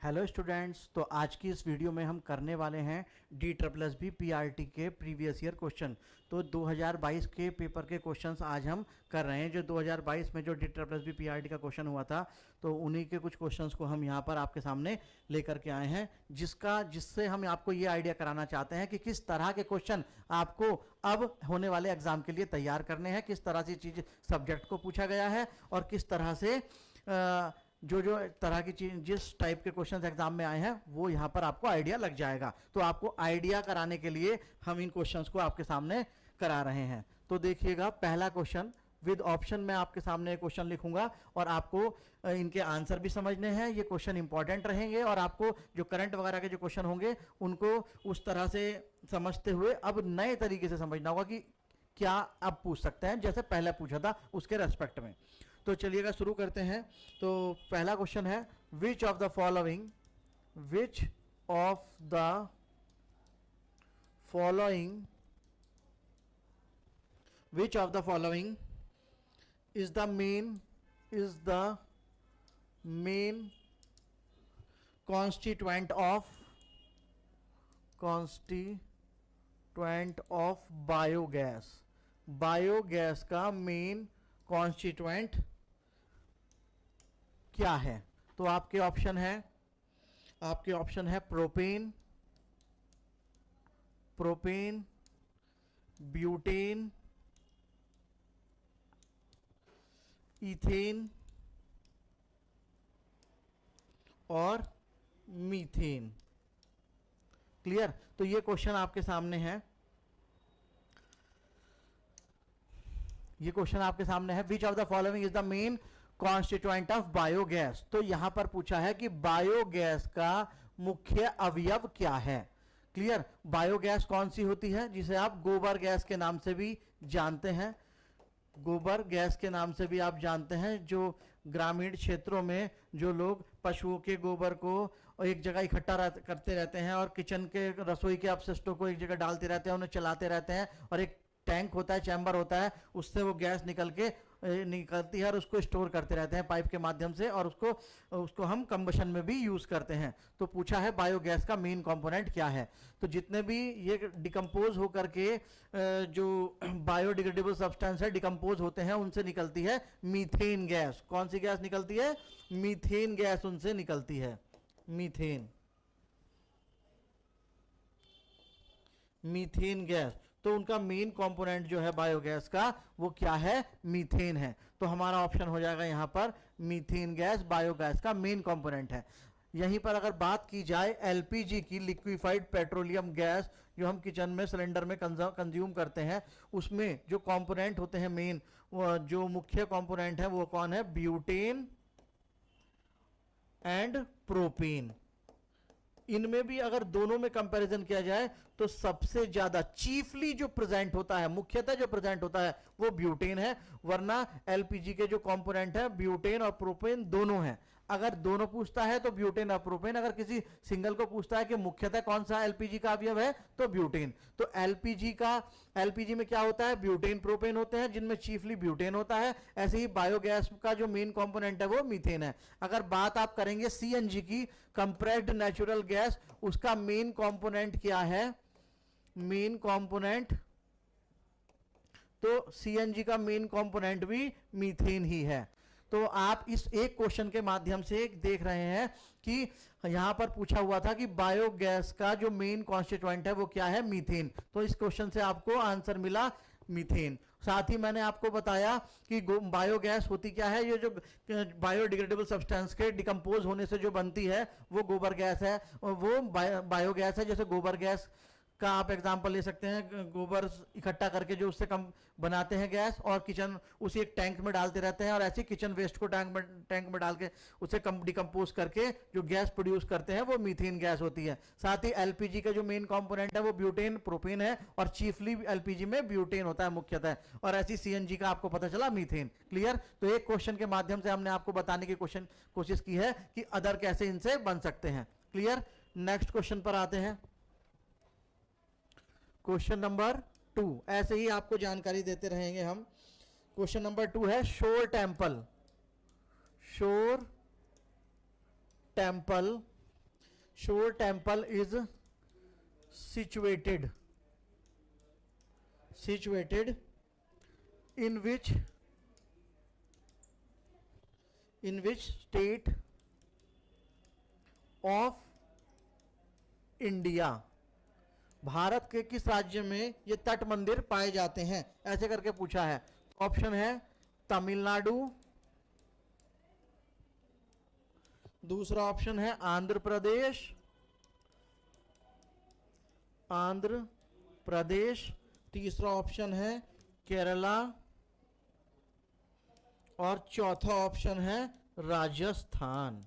Hello students, तो आज की इस वीडियो में हम करने वाले हैं DSSB PRT के प्रीवियस ईयर क्वेश्चन। तो 2022 के पेपर के क्वेश्चंस आज हम कर रहे हैं। जो 2022 में जो DSSB PRT का क्वेश्चन हुआ था, तो उन्हीं के कुछ क्वेश्चंस को हम यहाँ पर आपके सामने लेकर के आए हैं, जिससे हम आपको ये आइडिया कराना चाहते हैं कि किस तरह के क्वेश्चन आपको अब होने वाले एग्जाम के लिए तैयार करने हैं, किस तरह से चीज़ सब्जेक्ट को पूछा गया है और किस तरह से जो तरह की चीज जिस टाइप के क्वेश्चंस एग्जाम में आए हैं वो यहां पर आपको आइडिया लग जाएगा। तो आपको आइडिया कराने के लिए हम इन क्वेश्चंस को आपके सामने करा रहे हैं। तो देखिएगा, पहला क्वेश्चन विद ऑप्शन में आपके सामने क्वेश्चन लिखूंगा और आपको इनके आंसर भी समझने हैं। ये क्वेश्चन इंपॉर्टेंट रहेंगे और आपको जो करंट वगैरह के जो क्वेश्चन होंगे उनको उस तरह से समझते हुए अब नए तरीके से समझना होगा कि क्या अब पूछ सकते हैं, जैसे पहले पूछा था उसके रेस्पेक्ट में। तो चलिएगा शुरू करते हैं। तो पहला क्वेश्चन है, which of the following is the main constituent of biogas. Biogas का मेन कॉन्स्टिट्यूएंट क्या है? तो आपके ऑप्शन है प्रोपेन, ब्यूटेन, इथेन और मीथेन। क्लियर? तो ये क्वेश्चन आपके सामने है। Which of the following is the main constituent of biogas. तो यहां पर पूछा है कि बायोगैस का मुख्य अवयव क्या है। क्लियर? बायोगैस कौन सी होती है? जिसे आप गोबर गैस के नाम से भी जानते हैं। गोबर गैस के नाम से भी आप जानते हैं। जो ग्रामीण क्षेत्रों में जो लोग पशुओं के गोबर को एक जगह इकट्ठा करते रहते हैं और किचन के रसोई के अपशिष्टों को एक जगह डालते रहते हैं, उन्हें चलाते रहते हैं और एक टैंक होता है, चैम्बर होता है, उससे वो गैस निकलती है और उसको स्टोर करते रहते हैं पाइप के माध्यम से, और उसको हम कंबशन में भी यूज करते हैं। तो पूछा है बायोगैस का मेन कंपोनेंट क्या है। तो जितने भी ये डिकम्पोज होकर के जो बायोडिग्रेडेबल सब्सटेंस है डिकम्पोज होते हैं, उनसे निकलती है मीथेन गैस। कौन सी गैस निकलती है? मीथेन गैस उनसे निकलती है। Methane gas. तो उनका मेन कंपोनेंट जो है बायोगैस का वो क्या है? मीथेन है। तो हमारा ऑप्शन हो जाएगा यहां पर मीथेन गैस बायोगैस का मेन कंपोनेंट है। यहीं पर अगर बात की जाए एलपीजी की, लिक्विफाइड पेट्रोलियम गैस, जो हम किचन में सिलेंडर में कंज्यूम करते हैं, उसमें जो कंपोनेंट होते हैं मेन, जो मुख्य कंपोनेंट है वो कौन है? Butane and propane. इनमें भी अगर दोनों में कंपैरिजन किया जाए तो सबसे ज्यादा चीफली जो प्रेजेंट होता है, मुख्यतः जो प्रेजेंट होता है वो ब्यूटेन है। वरना एलपीजी के जो कंपोनेंट है ब्यूटेन और प्रोपेन दोनों हैं। अगर दोनों पूछता है तो ब्यूटेन और प्रोपेन। अगर किसी सिंगल को पूछता है कि मुख्यतः कौन सा एलपीजी का अवयव है, तो ब्यूटेन। तो एलपीजी में क्या होता है? ब्यूटेन प्रोपेन होते हैं, जिनमें चीफली ब्यूटेन होता है। ऐसे ही बायोगैस का जो मेन कंपोनेंट है वो मीथेन है। अगर बात आप करेंगे सीएनजी की, कंप्रेस्ड नेचुरल गैस, उसका मेन कंपोनेंट क्या है? मेन कंपोनेंट, तो सीएनजी का मेन कंपोनेंट भी मीथेन ही है। तो आप इस एक क्वेश्चन के माध्यम से देख रहे हैं कि यहां पर पूछा हुआ था कि बायोगैस का जो मेन कॉन्स्टिट्यूएंट है वो क्या है? मीथेन। तो इस क्वेश्चन से आपको आंसर मिला मीथेन। साथ ही मैंने आपको बताया कि बायोगैस होती क्या है। ये जो बायोडिग्रेडेबल सब्सटेंस के डिकम्पोज होने से जो बनती है वो गोबर गैस है, वो बायोगैस है। जैसे गोबर गैस का आप एग्जांपल ले सकते हैं, गोबर इकट्ठा करके जो उससे कम बनाते हैं गैस, और किचन उसी एक टैंक में डालते रहते हैं, और ऐसे किचन वेस्ट को टैंक में डाल के उसे कम डिकम्पोज करके जो गैस प्रोड्यूस करते हैं वो मीथेन गैस होती है। साथ ही एलपीजी का जो मेन कंपोनेंट है वो ब्यूटेन प्रोपेन है, और चीफली एलपीजी में ब्यूटेन होता है मुख्यतः, और ऐसी सीएनजी का आपको पता चला मीथेन। क्लियर? तो एक क्वेश्चन के माध्यम से हमने आपको बताने की कोशिश की है कि अदर कैसे इनसे बन सकते हैं। क्लियर? नेक्स्ट क्वेश्चन पर आते हैं। क्वेश्चन नंबर 2, ऐसे ही आपको जानकारी देते रहेंगे हम। क्वेश्चन नंबर 2 है शोर टेम्पल शोर temple is situated in which state of India, Bharat के किस राज्य में ये तट मंदिर पाए जाते हैं, ऐसे करके पूछा है। ऑप्शन है तमिलनाडु, दूसरा ऑप्शन है आंध्र प्रदेश, तीसरा ऑप्शन है केरला और चौथा ऑप्शन है राजस्थान।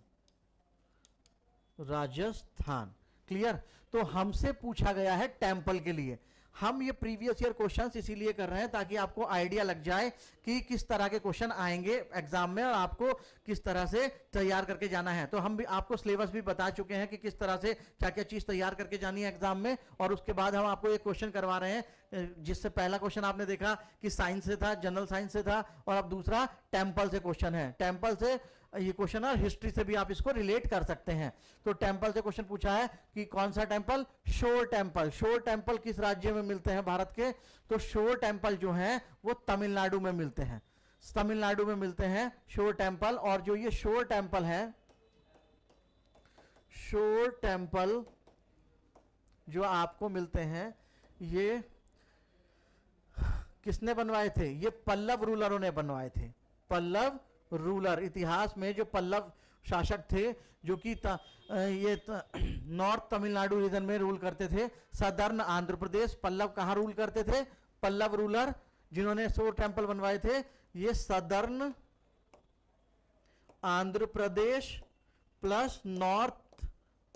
क्लियर। तो हमसे पूछा गया है टेम्पल के लिए। हम ये प्रीवियस ईयर क्वेश्चंस इसीलिए कर रहे हैं ताकि आपको आइडिया लग जाए कि किस तरह के क्वेश्चन आएंगे एग्जाम में और आपको किस तरह से तैयार करके जाना है। तो हम भी आपको सिलेबस भी बता चुके हैं कि किस तरह से क्या क्या चीज तैयार करके जानी है एग्जाम में। और उसके बाद हम आपको एक क्वेश्चन करवा रहे हैं, जिससे पहला क्वेश्चन आपने देखा कि साइंस से था, जनरल साइंस से था, और अब दूसरा टेम्पल से क्वेश्चन है। टेम्पल से ये क्वेश्चन और हिस्ट्री से भी आप इसको रिलेट कर सकते हैं। तो टेम्पल से क्वेश्चन पूछा है कि कौन सा टेम्पल, शोर टेम्पल किस राज्य में मिलते हैं भारत के, तो शोर टेम्पल जो हैं वो तमिलनाडु में मिलते हैं, शोर टेम्पल। और जो ये शोर टेम्पल जो आपको मिलते हैं, ये किसने बनवाए थे, ये पल्लव रूलरों ने बनवाए थे। पल्लव रूलर, इतिहास में जो पल्लव शासक थे जो कि नॉर्थ तमिलनाडु रीजन में रूल करते थे, सदर्न आंध्र प्रदेश। पल्लव कहां रूल करते थे, पल्लव रूलर जिन्होंने शोर टेम्पल बनवाए थे, ये southern Andhra Pradesh plus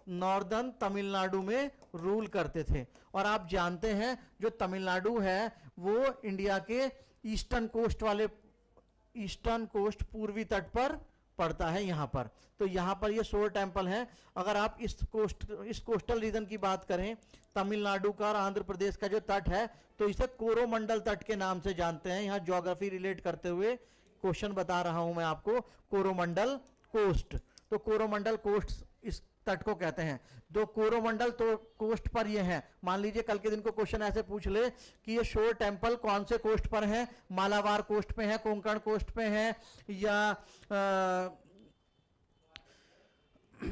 northern Tamil Nadu में रूल करते थे। और आप जानते हैं जो तमिलनाडु है वो इंडिया के ईस्टर्न कोस्ट पूर्वी तट पर पड़ता है यहां पर। तो यहां पर ये शोर टेम्पल है। अगर आप इस कोस्टल रीजन की बात करें, तमिलनाडु का और आंध्र प्रदेश का जो तट है, तो इसे कोरोमंडल तट के नाम से जानते हैं। यहां ज्योग्राफी रिलेट करते हुए क्वेश्चन बता रहा हूं मैं आपको, कोरोमंडल कोस्ट। तो कोरोमंडल कोस्ट इस तट को कहते हैं। जो कोरोमंडल तो कोस्ट पर ये है। मान लीजिए कल के दिन को क्वेश्चन ऐसे पूछ ले कि ये शोर टेम्पल कौन से कोस्ट पर है, मालाबार कोस्ट पे है, कोंकण कोस्ट पे है, या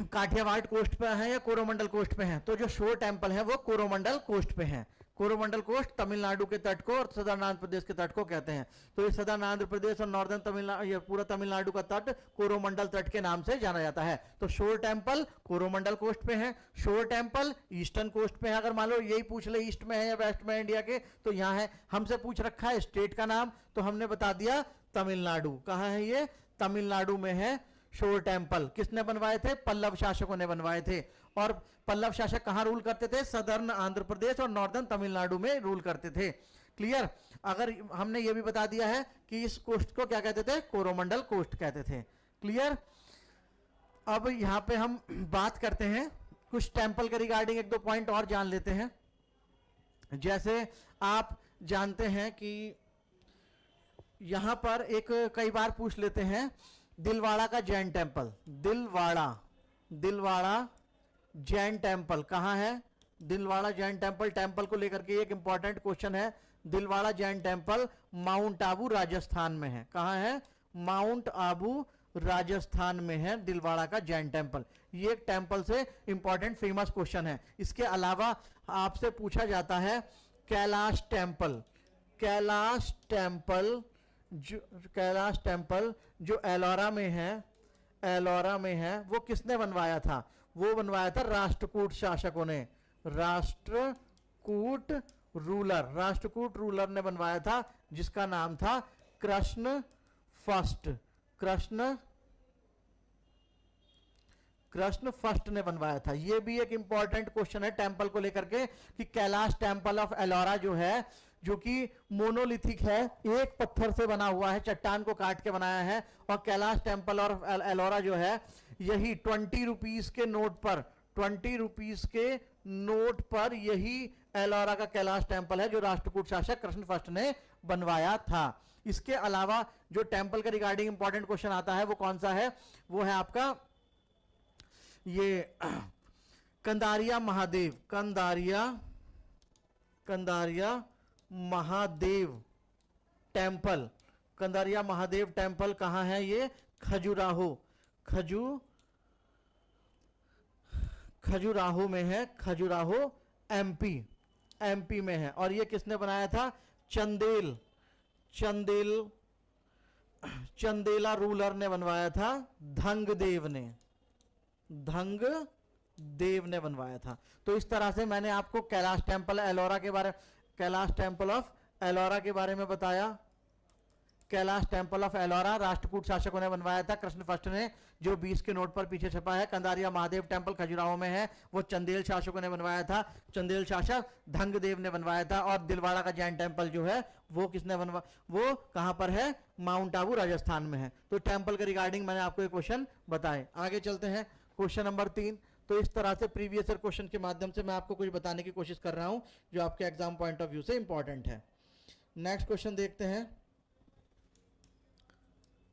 काठियावाड़ कोस्ट पे है, या कोरोमंडल कोस्ट पे है। तो जो शोर टेम्पल है वो कोरोमंडल कोस्ट पे है। कोरोमंडल कोस्ट तमिलनाडु के तट को और सदर्न आंध्र प्रदेश के तट को कहते हैं। तो ये सदर्न आंध्र प्रदेश और नॉर्दर्न तमिलनाडु, ये पूरा तमिलनाडु का तट कोरोमंडल तट के नाम से जाना जाता है। तो शोर टेम्पल कोरोमंडल कोस्ट पे है, शोर टेम्पल ईस्टर्न कोस्ट पे है। अगर मान लो यही पूछ ले ईस्ट में है या वेस्ट में है इंडिया के, तो यहाँ है। हमसे पूछ रखा है स्टेट का नाम, तो हमने बता दिया तमिलनाडु। कहाँ है ये, तमिलनाडु में है शोर टेम्पल। किसने बनवाए थे, पल्लव शासकों ने बनवाए थे। और पल्लव शासक कहां रूल करते थे, सदर्न आंध्र प्रदेश और नॉर्दर्न तमिलनाडु में रूल करते थे। क्लियर। अगर हमने ये भी बता दिया है कि इस कोस्ट को क्या कहते थे, कोरोमंडल कोस्ट कहते थे। क्लियर। अब यहां पे हम बात करते हैं कुछ टेम्पल के रिगार्डिंग, एक दो पॉइंट और जान लेते हैं। जैसे आप जानते हैं कि यहां पर एक कई बार पूछ लेते हैं दिलवाड़ा का जैन टेम्पल। दिलवाड़ा जैन टेम्पल कहां है, दिलवाड़ा जैन टेम्पल को लेकर के एक इंपॉर्टेंट क्वेश्चन है। दिलवाड़ा जैन टेम्पल माउंट आबू राजस्थान में है। कहां है, माउंट आबू राजस्थान में है दिलवाड़ा का जैन टेम्पल। ये एक टेम्पल से इंपॉर्टेंट फेमस क्वेश्चन है। इसके अलावा आपसे पूछा जाता है कैलाश टेम्पल जो एलोरा में है, वो किसने बनवाया था, वो बनवाया था राष्ट्रकूट शासकों ने। राष्ट्रकूट रूलर ने बनवाया था, जिसका नाम था कृष्ण फर्स्ट ने बनवाया था। ये भी एक इंपॉर्टेंट क्वेश्चन है टेम्पल को लेकर के कि कैलाश टेम्पल ऑफ एलोरा जो है, जो कि मोनोलिथिक है, एक पत्थर से बना हुआ है, चट्टान को काट के बनाया है। और कैलाश टेम्पल ऑफ एलोरा जो है, यही 20 रुपीस के नोट पर यही एलोरा का कैलाश टेम्पल है जो राष्ट्रकूट शासक कृष्ण फर्स्ट ने बनवाया था। इसके अलावा जो टेम्पल के रिगार्डिंग इंपॉर्टेंट क्वेश्चन आता है वो कौन सा है, वो है आपका ये कंदारिया महादेव, कंदारिया महादेव टेम्पल, कंदारिया महादेव टेम्पल कहाँ है? ये खजुराहो, खजुराहो में है, खजुराहो एमपी में है। और ये किसने बनाया था? चंदेला रूलर ने बनवाया था, धंगदेव ने बनवाया था। तो इस तरह से मैंने आपको कैलाश टेम्पल एलोरा के बारे, कैलाश टेम्पल ऑफ एलोरा के बारे में बताया। कैलाश टेम्पल ऑफ एलोरा राष्ट्रकूट शासकों ने बनवाया था, कृष्ण फर्स्ट ने, जो 20 के नोट पर पीछे छपा है। कंदारिया महादेव टेम्पल खजुराहो में है, वो चंदेल शासकों ने बनवाया था, चंदेल शासक धंगदेव ने बनवाया था। और दिलवाड़ा का जैन टेम्पल जो है वो किसने बनवा, वो कहां पर है? माउंट आबू राजस्थान में है। तो टेम्पल के रिगार्डिंग मैंने आपको एक क्वेश्चन बताए। आगे चलते हैं क्वेश्चन नंबर 3। तो इस तरह से प्रीवियस ईयर क्वेश्चन के माध्यम से मैं आपको कुछ बताने की कोशिश कर रहा हूं जो आपके एग्जाम पॉइंट ऑफ व्यू से इंपॉर्टेंट है। नेक्स्ट क्वेश्चन देखते हैं।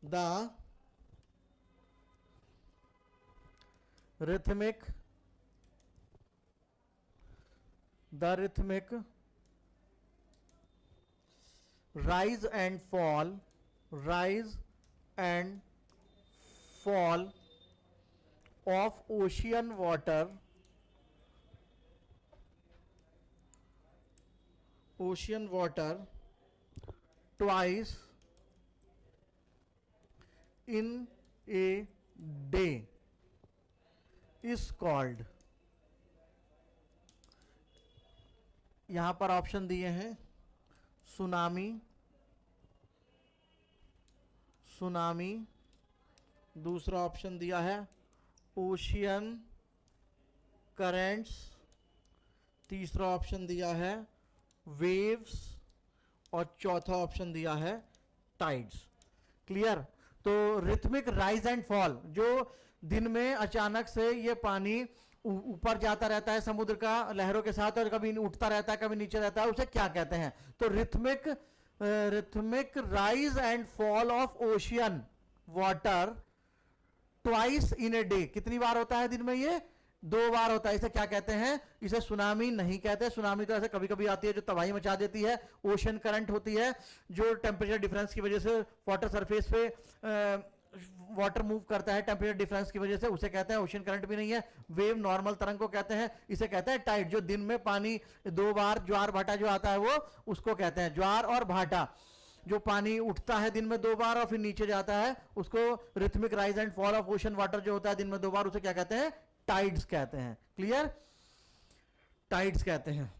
The rhythmic rise and fall of ocean water twice in a day is called। यहां पर ऑप्शन दिए हैं सुनामी, दूसरा ऑप्शन दिया है ओशियन करेंट्स, तीसरा ऑप्शन दिया है वेव्स और चौथा ऑप्शन दिया है टाइड्स। क्लियर? तो रिथमिक राइज एंड फॉल, जो दिन में अचानक से ये पानी ऊपर जाता रहता है समुद्र का लहरों के साथ और कभी उठता रहता है कभी नीचे रहता है, उसे क्या कहते हैं? तो rhythmic rise and fall of ocean water twice in a day, कितनी बार होता है दिन में? ये 2 बार होता है। इसे क्या कहते हैं? इसे सुनामी नहीं कहते। सुनामी तो ऐसे कभी कभी आती है जो तबाही मचा देती है। ओशन करंट होती है जो टेम्परेचर डिफरेंस की वजह से वाटर सरफेस पे वाटर मूव करता है टेम्परेचर डिफरेंस की वजह से, उसे कहते हैं ओशन करंट भी नहीं है। वेव नॉर्मल तरंग को कहते हैं। इसे कहते हैं टाइड, जो दिन में पानी 2 बार ज्वार भाटा जो आता है वो उसको कहते हैं ज्वार और भाटा। जो पानी उठता है दिन में 2 बार और फिर नीचे जाता है उसको rhythmic rise and fall of ocean water जो होता है दिन में 2 बार, उसे क्या कहते हैं? टाइड्स कहते हैं। क्लियर? टाइड्स कहते हैं।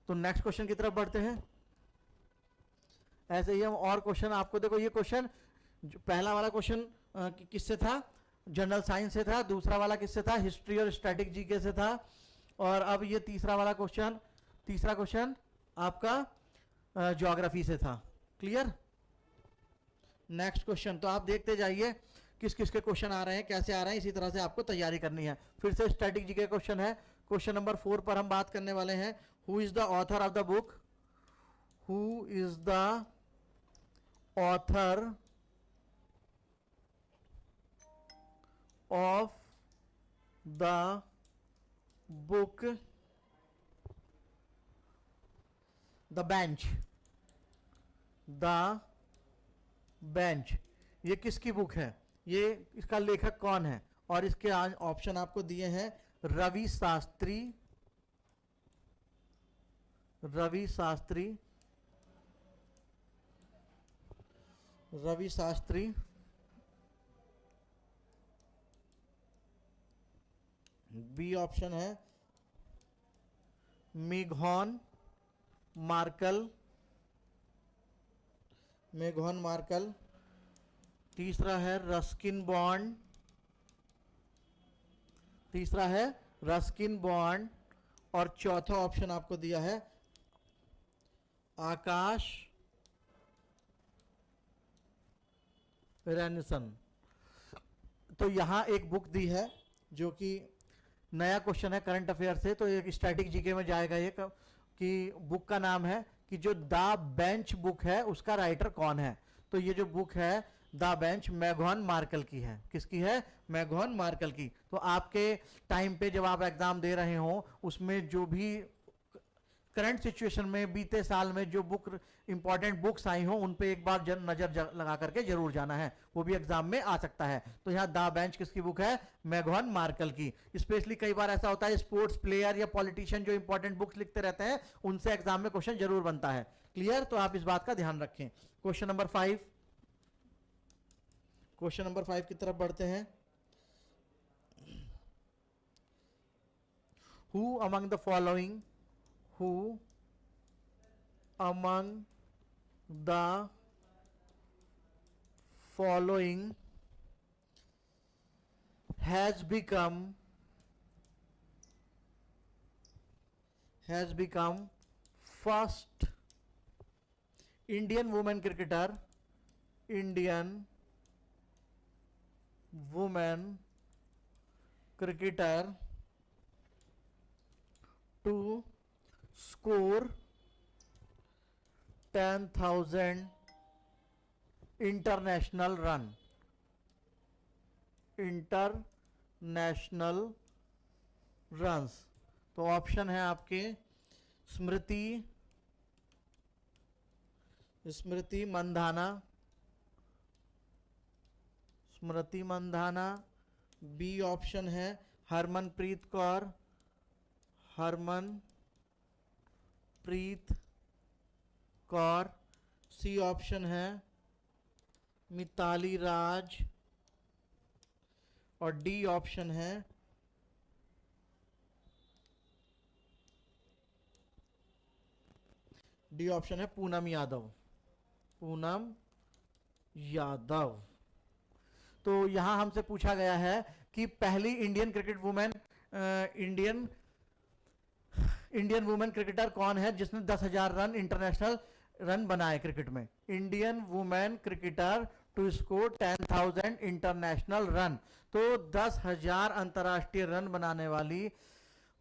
तो नेक्स्ट क्वेश्चन की तरफ बढ़ते हैं। ऐसे ही हम और क्वेश्चन आपको, देखो ये क्वेश्चन पहला वाला क्वेश्चन किससे था? जनरल साइंस से था। दूसरा वाला किससे था? हिस्ट्री और स्टैटिक जीके से था। और अब ये तीसरा क्वेश्चन आपका ज्योग्राफी से था। क्लियर? नेक्स्ट क्वेश्चन तो आप देखते जाइए किस किस के क्वेश्चन आ रहे हैं, कैसे आ रहे हैं, इसी तरह से आपको तैयारी करनी है। फिर से स्टैटिक जीके क्वेश्चन है। क्वेश्चन नंबर 4 पर हम बात करने वाले हैं। Who is the author of the book? Who is the author of the book the bench? ये किसकी बुक है? ये इसका लेखक कौन है? और इसके ऑप्शन आपको दिए हैं रवि शास्त्री, बी ऑप्शन है मेघॉन मार्कल, तीसरा है रस्किन बॉन्ड, और चौथा ऑप्शन आपको दिया है आकाश रेनिसन। तो यहां एक बुक दी है जो कि नया क्वेश्चन है करंट अफेयर से, तो एक स्टैटिक जीके में जाएगा ये कि बुक का नाम है कि जो द बेंच बुक है उसका राइटर कौन है। तो ये जो बुक है द बेंच मैगॉन मार्कल की है। किसकी है? मैगॉन मार्कल की। तो आपके टाइम पे जब आप एग्जाम दे रहे हो उसमें जो भी करंट सिचुएशन में बीते साल में जो बुक इंपॉर्टेंट बुक्स आई हो उन पे एक बार नजर लगा करके जरूर जाना है, वो भी एग्जाम में आ सकता है। तो यहाँ द बेंच किसकी बुक है? मैगॉन मार्कल की। स्पेशली कई बार ऐसा होता है स्पोर्ट्स प्लेयर या पॉलिटिशियन जो इंपॉर्टेंट बुक्स लिखते रहते हैं उनसे एग्जाम में क्वेश्चन जरूर बनता है। क्लियर? तो आप इस बात का ध्यान रखें। क्वेश्चन नंबर 5, क्वेश्चन नंबर 5 की तरफ बढ़ते हैं। Who among the following has become first Indian women cricketer to score 10,000 international runs? तो ऑप्शन है आपके स्मृति मंधाना, बी ऑप्शन है हरमनप्रीत कौर, सी ऑप्शन है मिताली राज और डी ऑप्शन है पूनम यादव। तो यहां हमसे पूछा गया है कि पहली इंडियन वुमेन क्रिकेटर कौन है जिसने 10,000 रन इंटरनेशनल रन बनाए क्रिकेट में। Indian women cricketer to score 10,000 international run. तो 10,000 अंतरराष्ट्रीय रन बनाने वाली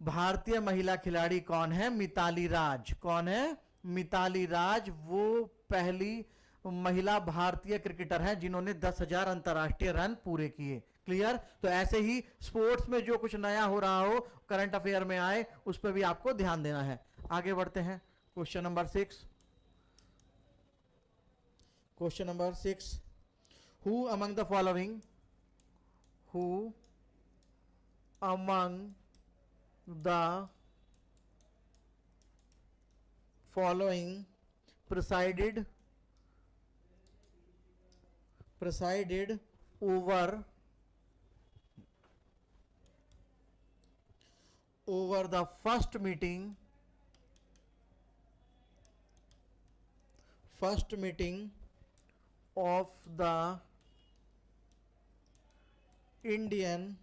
भारतीय महिला खिलाड़ी कौन है? मिताली राज। कौन है? मिताली राज वो पहली महिला भारतीय क्रिकेटर हैं जिन्होंने 10,000 अंतरराष्ट्रीय रन पूरे किए। क्लियर? तो ऐसे ही स्पोर्ट्स में जो कुछ नया हो रहा हो करंट अफेयर में आए उस पर भी आपको ध्यान देना है। आगे बढ़ते हैं। Question number 6, who among the following presided over the first meeting of the Indian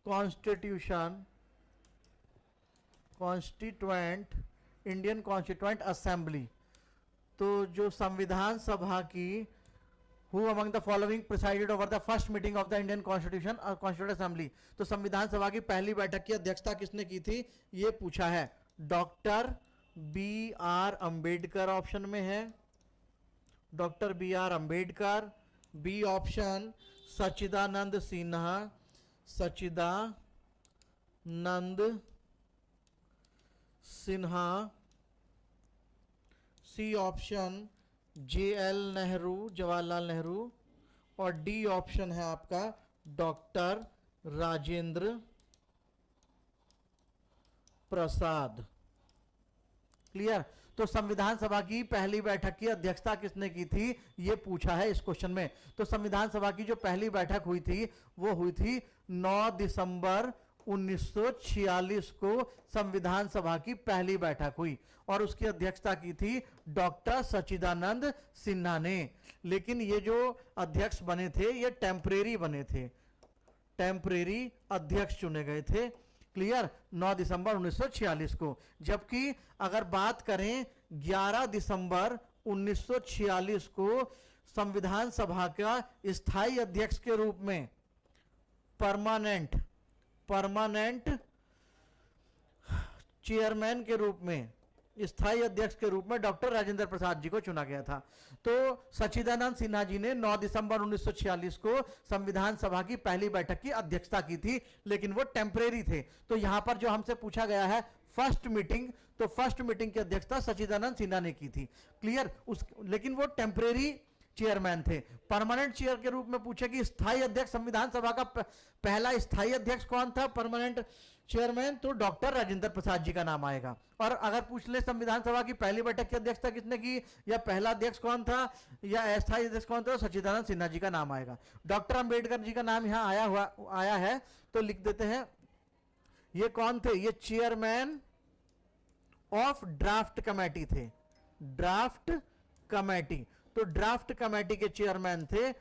Constituent Assembly। तो जो संविधान सभा की Who among the following presided over the first meeting of the Indian Constituent Assembly? तो संविधान सभा की पहली बैठक की अध्यक्षता किसने की थी ये पूछा है। Doctor B R Ambedkar option में है, doctor B R Ambedkar. B option Sachchidanand Sinha. C option JL Nehru, Jawaharlal Nehru. और डी ऑप्शन है आपका डॉक्टर राजेंद्र प्रसाद। क्लियर? तो संविधान सभा की पहली बैठक की अध्यक्षता किसने की थी ये पूछा है इस क्वेश्चन में। तो संविधान सभा की जो पहली बैठक हुई थी वो हुई थी 9 दिसंबर 1946 को संविधान सभा की पहली बैठक हुई और उसकी अध्यक्षता की थी डॉक्टर सच्चिदानंद सिन्हा ने। लेकिन ये जो अध्यक्ष बने थे ये टेम्परेरी बने थे, टेम्परेरी अध्यक्ष चुने गए थे। क्लियर? 9 दिसंबर 1946 को। जबकि अगर बात करें 11 दिसंबर 1946 को संविधान सभा का स्थायी अध्यक्ष के रूप में परमानेंट चेयरमैन के रूप में स्थायी अध्यक्ष के रूप में डॉक्टर राजेंद्र प्रसाद जी को चुना गया था। तो सच्चिदानंद सिन्हा जी ने 9 दिसंबर 1946 को संविधान सभा की पहली बैठक की अध्यक्षता की थी, लेकिन वो टेम्परेरी थे। तो यहां पर जो हमसे पूछा गया है फर्स्ट मीटिंग, तो फर्स्ट मीटिंग की अध्यक्षता सच्चिदानंद सिन्हा ने की थी। क्लियर? लेकिन वो टेम्परेरी चेयरमैन थे। परमानेंट चेयर के रूप में पूछे कि स्थायी अध्यक्ष, संविधान सभा का पहला स्थायी अध्यक्ष कौन था परमानेंट चेयरमैन, तो डॉक्टर राजेंद्र प्रसाद जी का नाम आएगा। और अगर पूछ ले संविधान सभा की पहली बैठक की अध्यक्षता किसने की, या पहला अध्यक्ष कौन था, या अस्थायी अध्यक्ष कौन था, तो सच्चिदानंद सिन्हा जी का नाम आएगा। डॉक्टर अंबेडकर जी का नाम यहाँ आया है, तो लिख देते हैं ये कौन थे, ये चेयरमैन ऑफ ड्राफ्ट कमेटी थे। ड्राफ्ट कमेटी, तो ड्राफ्ट कमेटी के चेयरमैन थे,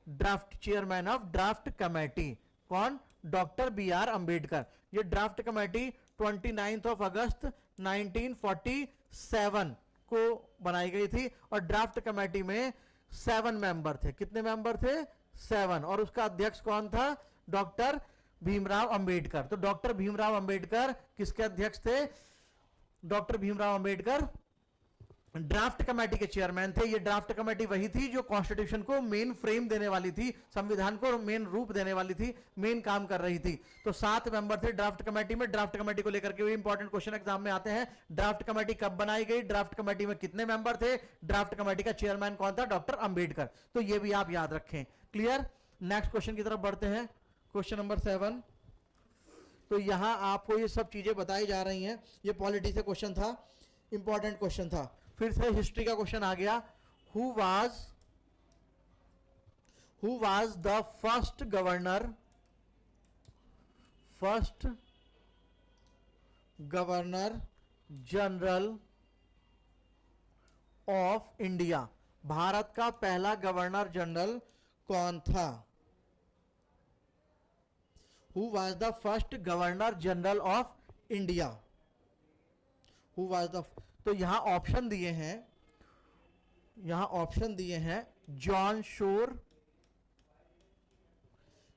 draft chairman of draft committee कौन, डॉक्टर बी आर अंबेडकर। ये ड्राफ्ट कमेटी 29 अगस्त 1947 को बनाई गई थी, और ड्राफ्ट कमेटी में 7 मेंबर थे। कितने मेंबर थे? 7। और उसका अध्यक्ष कौन था? डॉक्टर भीमराव अंबेडकर। तो डॉक्टर भीमराव अंबेडकर किसके अध्यक्ष थे? Doctor Bhimrao Ambedkar draft committee के चेयरमैन थे। ये ड्राफ्ट कमेटी वही थी जो कॉन्स्टिट्यूशन को मेन फ्रेम देने वाली थी, संविधान को मेन रूप देने वाली थी, मेन काम कर रही थी। तो 7 मेंबर थे ड्राफ्ट कमेटी में। ड्राफ्ट कमेटी को लेकर के भी इंपॉर्टेंट क्वेश्चन एग्जाम में आते हैं। ड्राफ्ट कमेटी कब बनाई गई, ड्राफ्ट कमेटी में कितने मेंबर थे, ड्राफ्ट कमेटी का चेयरमैन कौन था, डॉक्टर अंबेडकर। तो ये भी आप याद रखें। क्लियर? नेक्स्ट क्वेश्चन की तरफ बढ़ते हैं, क्वेश्चन नंबर 7। तो यहां आपको ये सब चीजें बताई जा रही हैं। ये पॉलिटी से क्वेश्चन था, इंपॉर्टेंट क्वेश्चन था। फिर से हिस्ट्री का क्वेश्चन आ गया। Who was the first governor general of India? Bharat का पहला गवर्नर जनरल कौन था? Who was the first governor general of India? Who was the, तो यहां ऑप्शन दिए हैं,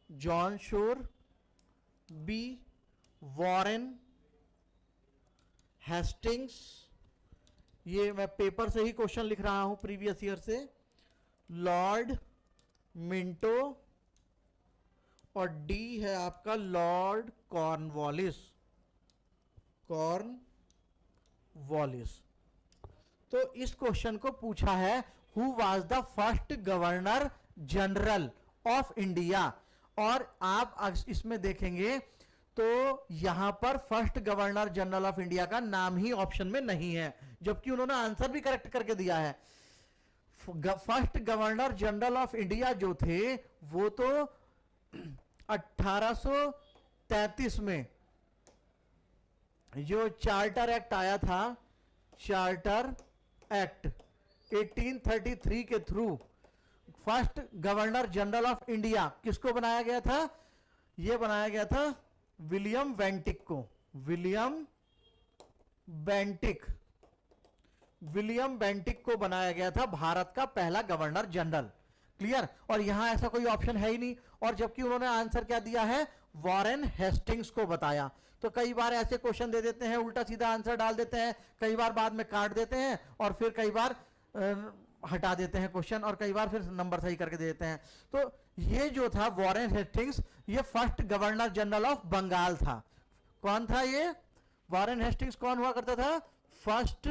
John Shore, B Warren Hastings, ये मैं पेपर से ही क्वेश्चन लिख रहा हूं प्रीवियस ईयर से, लॉर्ड मिंटो, और डी है आपका लॉर्ड कॉर्नवालिस। तो इस क्वेश्चन को पूछा है who was the first governor general of India, और आप इसमें देखेंगे तो यहां पर first governor general of India का नाम ही ऑप्शन में नहीं है, जबकि उन्होंने आंसर भी करेक्ट करके दिया है। First governor general of India जो थे वो तो 1833 में जो चार्टर एक्ट आया था, चार्टर एक्ट 1833 के through first governor general of India किसको बनाया गया था? यह बनाया गया था विलियम बेंटिक को। विलियम बेंटिक को बनाया गया था भारत का पहला गवर्नर जनरल। क्लियर? और यहां ऐसा कोई ऑप्शन है ही नहीं, और जबकि उन्होंने आंसर क्या दिया है? वॉरेन हेस्टिंग्स को बताया। तो कई बार ऐसे क्वेश्चन दे देते हैं, उल्टा सीधा आंसर डाल देते हैं, कई बार बाद में काट देते हैं, और फिर कई बार हटा देते हैं क्वेश्चन, और कई बार फिर नंबर सही करके दे देते हैं। तो ये जो था वॉरेन हेस्टिंग्स, ये first governor general of Bengal था। कौन था ये? वॉरेन हेस्टिंग्स कौन हुआ करता था? First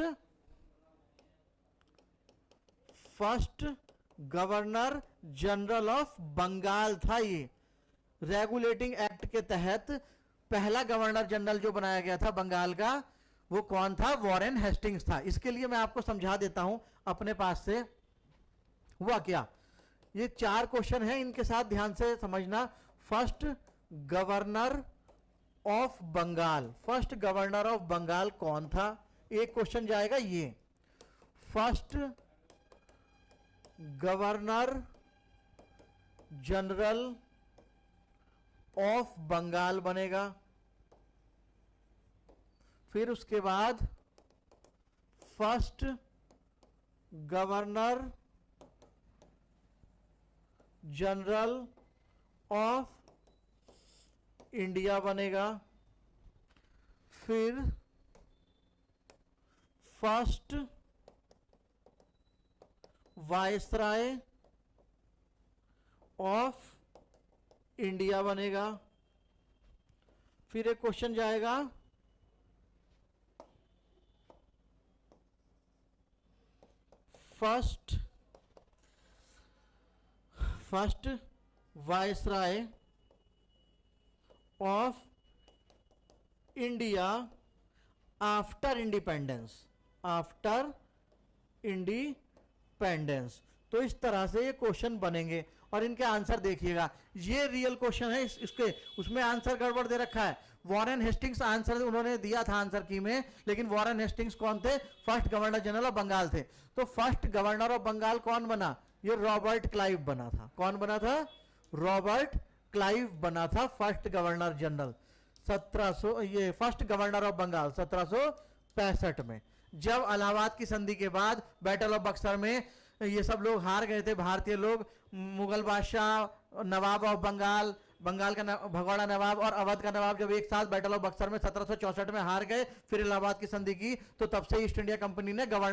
governor general of Bengal था। ये रेगुलेटिंग एक्ट के तहत पहला गवर्नर जनरल जो बनाया गया था बंगाल का, वो कौन था? वॉरेन हेस्टिंग्स था। इसके लिए मैं आपको समझा देता हूं अपने पास से हुआ क्या। ये 4 क्वेश्चन हैं, इनके साथ ध्यान से समझना। First governor of Bengal, first governor of Bengal कौन था? एक क्वेश्चन जाएगा ये। First governor general of Bengal बनेगा। फिर उसके बाद first governor general of India बनेगा। फिर फर्स्ट वायसराय ऑफ इंडिया बनेगा। फिर एक क्वेश्चन जाएगा, first viceroy of India after independence. तो इस तरह से ये क्वेश्चन बनेंगे और इनके आंसर देखिएगा। ये रियल क्वेश्चन है, इसके उसमें आंसर गड़बड़ दे रखा है। वॉरेन हेस्टिंग्स आंसर उन्होंने दिया था आंसर की में, लेकिन वॉरेन हेस्टिंग्स कौन थे? First governor general of Bengal थे। तो फर्स्ट गवर्नर ऑफ बंगाल कौन बना? ये रॉबर्ट क्लाइव बना था। कौन बना था? रॉबर्ट क्लाइव बना था फर्स्ट गवर्नर जनरल 1700, ये फर्स्ट गवर्नर ऑफ बंगाल 1765 में। जब इलाहाबाद की संधि के बाद बैटल ऑफ बक्सर में ये सब लोग हार गए थे, भारतीय लोग, मुगल बादशाह, नवाब ऑफ बंगाल, बंगाल का भगवाड़ा नवाब और अवध का नवाब जब एक साथ बैटल ऑफ बक्सर में 1764 में हार गए, फिर इलाहाबाद की संधि की, तो तब से ईस्ट इंडिया कंपनी ने गवर्नर